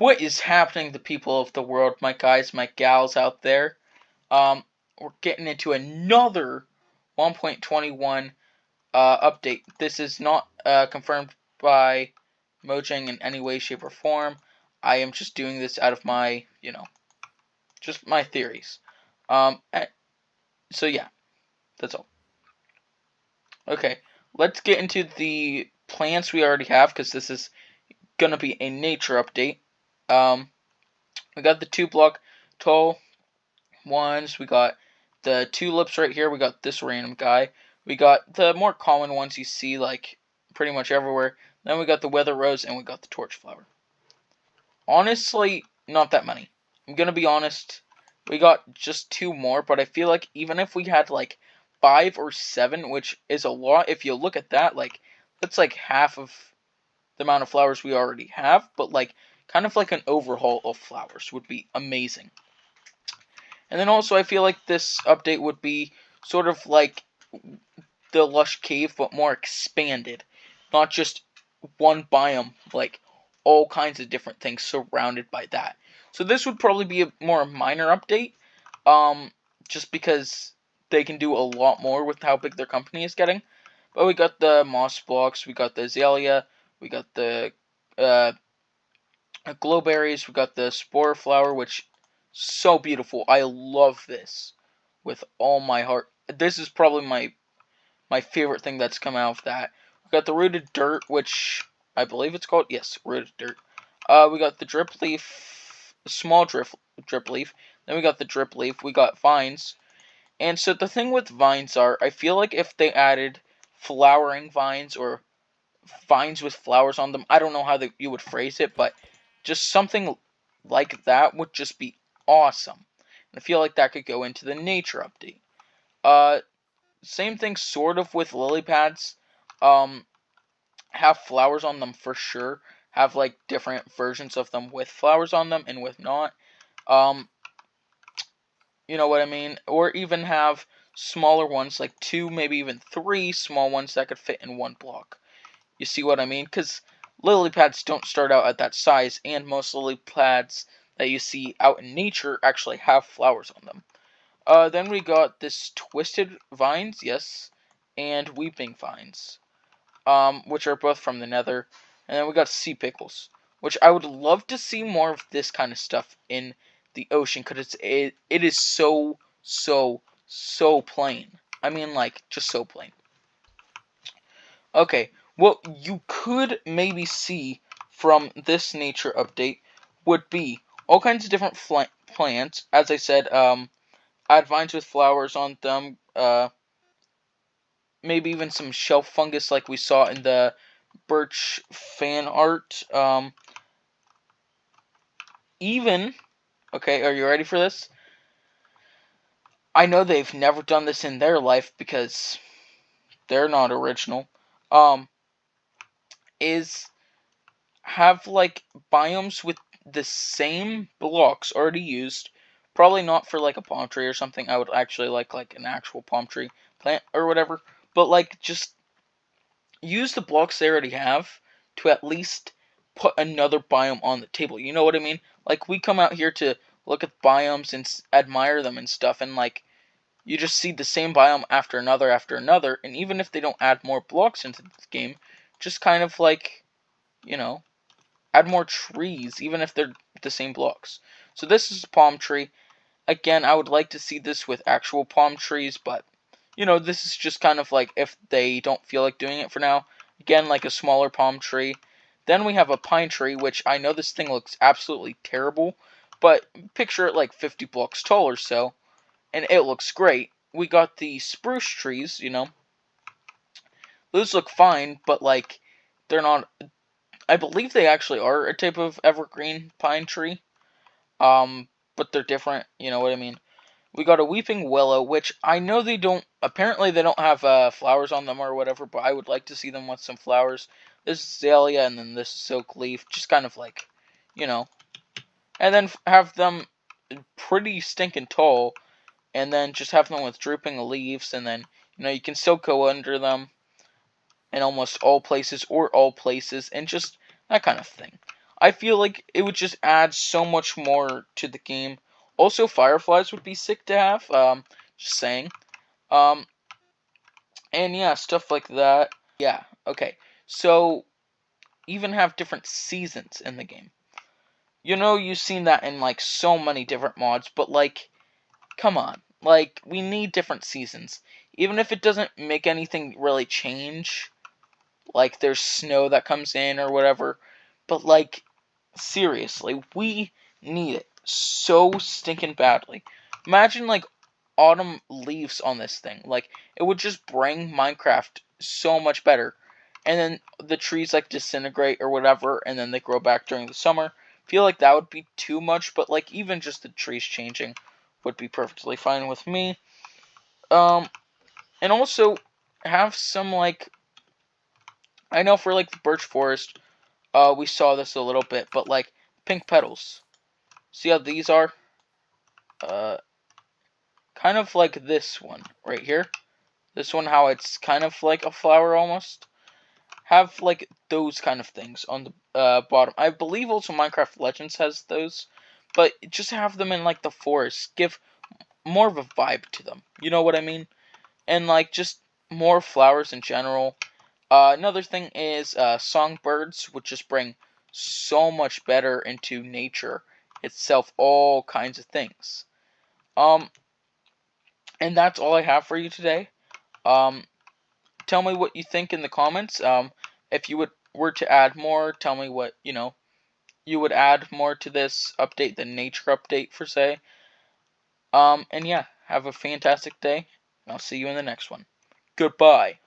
What is happening to people of the world, my guys, my gals out there? We're getting into another 1.21 update. This is not confirmed by Mojang in any way, shape, or form. I am just doing this out of my, just my theories. So yeah, that's all. Okay, let's get into the plants we already have, because this is gonna be a nature update. We got the 2 block tall ones. We got the tulips right here. We got this random guy. We got the more common ones you see like pretty much everywhere. Then we got the weather rose and we got the torch flower. Honestly, not that many. I'm gonna be honest. We got just 2 more, but I feel like even if we had like 5 or 7, which is a lot, if you look at that, like that's like half of the amount of flowers we already have, but like kind of like an overhaul of flowers would be amazing. And then also I feel like this update would be sort of like the Lush Cave, but more expanded. Not just one biome, like all kinds of different things surrounded by that. So this would probably be a more minor update, just because they can do a lot more with how big their company is getting. But we got the moss blocks, we got the azalea, we got the uh, glowberries, we got the spore flower, which so beautiful. I love this with all my heart. This is probably my favorite thing that's come out of that. We got the rooted dirt, which I believe it's called. Yes, rooted dirt. We got the drip leaf, small drip leaf. Then we got the drip leaf. We got vines. And so the thing with vines are, I feel like if they added flowering vines or vines with flowers on them, I don't know how you would phrase it, but just something like that would just be awesome. And I feel like that could go into the nature update. Same thing sort of with lily pads. Um, have flowers on them for sure. Have like different versions of them with flowers on them and with not. Um, you know what I mean? Or even have smaller ones, like 2, maybe even 3 small ones that could fit in 1 block. You see what I mean? Because lily pads don't start out at that size, and most lily pads that you see out in nature actually have flowers on them. Then we got this twisted vines, yes, and weeping vines, which are both from the Nether. And then we got sea pickles, which I would love to see more of this kind of stuff in the ocean, because it is so plain. I mean, like just so plain. Okay, what you could maybe see from this nature update would be all kinds of different plants. As I said, add vines with flowers on them. Maybe even some shelf fungus like we saw in the birch fan art. Even, okay, are you ready for this? I know they've never done this in their life because they're not original. Um, is have like biomes with the same blocks already used. Probably not for like a palm tree or something. I would actually like an actual palm tree plant or whatever. But like just use the blocks they already have to at least put another biome on the table. You know what I mean? Like we come out here to look at biomes and admire them and stuff, and like you just see the same biome after another, and even if they don't add more blocks into this game, just kind of like, you know, add more trees, even if they're the same blocks. So this is a palm tree. Again, I would like to see this with actual palm trees, but this is just kind of like if they don't feel like doing it for now. Again, like a smaller palm tree. Then we have a pine tree, which I know this thing looks absolutely terrible, but picture it like 50 blocks tall or so, and it looks great. We got the spruce trees. Those look fine, but like they're not. I believe they actually are a type of evergreen pine tree. But they're different. You know what I mean? We got a weeping willow, which I know they don't. Apparently, they don't have flowers on them or whatever. But I would like to see them with some flowers. This is azalea, and then this is silk leaf. Just kind of like, you know, and then have them pretty stinking tall, and then just have them with drooping leaves, and then you can still go under them in almost all places or all places, and just that kind of thing. I feel like it would just add so much more to the game. Also, fireflies would be sick to have. Just saying. Um, and yeah, stuff like that. Yeah, okay. So, even have different seasons in the game. You know, you've seen that in like so many different mods, but like, come on. Like, we need different seasons. Even if it doesn't make anything really change, like there's snow that comes in or whatever, but like, seriously, we need it so stinking badly. Imagine like autumn leaves on this thing. Like, it would just bring Minecraft so much better. And then the trees like disintegrate or whatever, and then they grow back during the summer. Feel like that would be too much, but like even just the trees changing would be perfectly fine with me. Um, and also have some like, I know for like the birch forest, we saw this a little bit, but like pink petals. See how these are? Uh, kind of like this one right here. This one, how it's kind of like a flower almost. Have like those kind of things on the bottom. I believe also Minecraft Legends has those, but just have them in like the forest. Give more of a vibe to them. You know what I mean? And like just more flowers in general. Another thing is songbirds, which just bring so much better into nature itself. All kinds of things. Um, and that's all I have for you today. Um, tell me what you think in the comments. If you were to add more, tell me what you would add more to this update, the nature update for say. And yeah, have a fantastic day. And I'll see you in the next one. Goodbye.